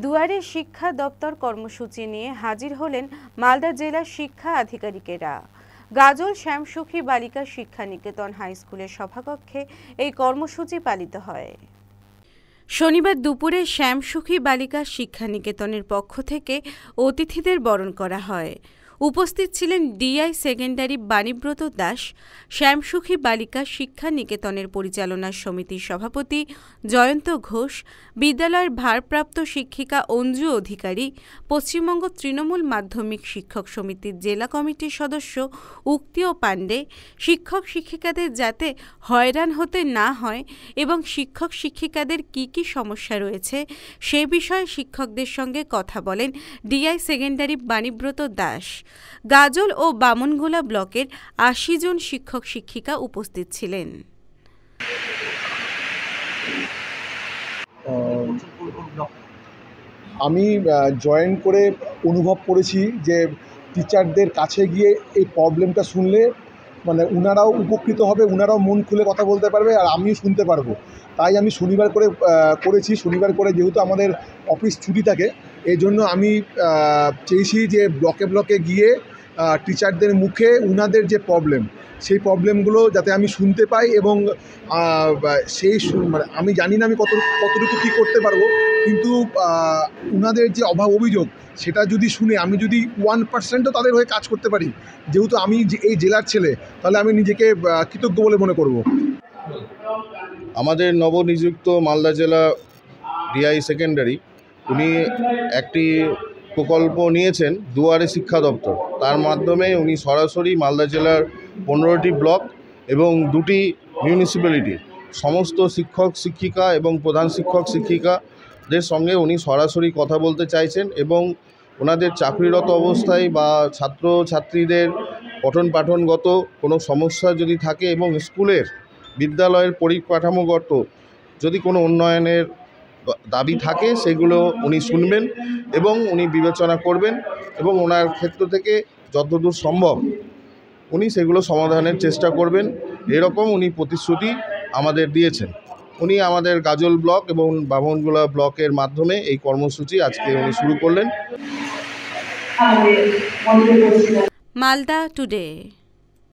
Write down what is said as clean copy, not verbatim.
দুয়ারে শিক্ষা দপ্তর কর্মসূচি নিয়ে হাজির হলেন মালদা জেলা শিক্ষা আধিকারিকেরা। গাজল শ্যামসুখী বালিকা শিক্ষা নিকেতন হাই স্কুলের সভাকক্ষে এই কর্মসূচি পালিত হয়। শনিবার দুপুরে শ্যামসুখী বালিকা শিক্ষা নিকেতনের পক্ষ থেকে অতিথিদের বরণ করা হয়। উপস্থিত ছিলেন ডিআই সেকেন্ডারি বাণীব্রত দাস, শ্যামসুখী বালিকা শিক্ষা নিকেতনের পরিচালনা সমিতির সভাপতি জয়ন্ত ঘোষ, বিদ্যালয়ের ভারপ্রাপ্ত শিক্ষিকা অঞ্জু অধিকারী, পশ্চিমবঙ্গ তৃণমূল মাধ্যমিক শিক্ষক সমিতির জেলা কমিটির সদস্য উক্তিও পাণ্ডে। শিক্ষক শিক্ষিকাদের যাতে হয়রান হতে না হয় এবং শিক্ষক শিক্ষিকাদের কি কি সমস্যা রয়েছে সে বিষয়ে শিক্ষকদের সঙ্গে কথা বলেন ডিআই সেকেন্ডারি বাণীব্রত দাস। গাজল ও বামনগোলা ব্লকের ৮০ জন শিক্ষক শিক্ষিকা উপস্থিত ছিলেন। আমি জয়েন করে অনুভব করেছি যে টিচারদের কাছে গিয়ে এই প্রবলেমটা শুনলে মানে ওনারাও উপকৃত হবে, ওনারাও মন খুলে কথা বলতে পারবে আর আমিও শুনতে পারবো। তাই আমি শনিবার করেছি। শনিবার করে যেহেতু আমাদের অফিস ছুটি থাকে, এই জন্য আমি চেয়েছি যে ব্লকে ব্লকে গিয়ে টিচারদের মুখে ওনাদের যে প্রবলেম সেই প্রবলেমগুলো যাতে আমি শুনতে পাই এবং সেই মানে আমি জানি না আমি কতটুকু কী করতে পারবো, কিন্তু ওনাদের যে অভাব অভিযোগ সেটা যদি শুনে আমি যদি 1%ও তাদের হয়ে কাজ করতে পারি, যেহেতু আমি এই জেলার ছেলে, তাহলে আমি নিজেকে কৃতজ্ঞ বলে মনে করব। আমাদের নবনিযুক্ত মালদা জেলা ডিআই সেকেন্ডারি উনি একটি প্রকল্প নিয়েছেন দুয়ারে শিক্ষা দপ্তর। তার মাধ্যমে উনি সরাসরি মালদা জেলার 15টি ব্লক এবং 2টি মিউনিসিপ্যালিটির সমস্ত শিক্ষক শিক্ষিকা এবং প্রধান শিক্ষক শিক্ষিকাদের সঙ্গে উনি সরাসরি কথা বলতে চাইছেন এবং ওনাদের চাকরিরত অবস্থায় বা ছাত্র ছাত্রীদের পঠন পাঠনগত কোনো সমস্যা যদি থাকে এবং স্কুলের বিদ্যালয়ের পরিকাঠামোগত যদি কোনো উন্নয়নের দাবি থাকে সেগুলো উনি শুনবেন এবং উনি বিবেচনা করবেন এবং ওনার ক্ষেত্র থেকে যতদূর সম্ভব উনি সেগুলো সমাধানের চেষ্টা করবেন, এরকম উনি প্রতিশ্রুতি আমাদের দিয়েছেন। উনি আমাদের গাজল ব্লক এবং বামনগোলা ব্লকের মাধ্যমে এই কর্মসূচি আজকে উনি শুরু করলেন। মালদা টুডে।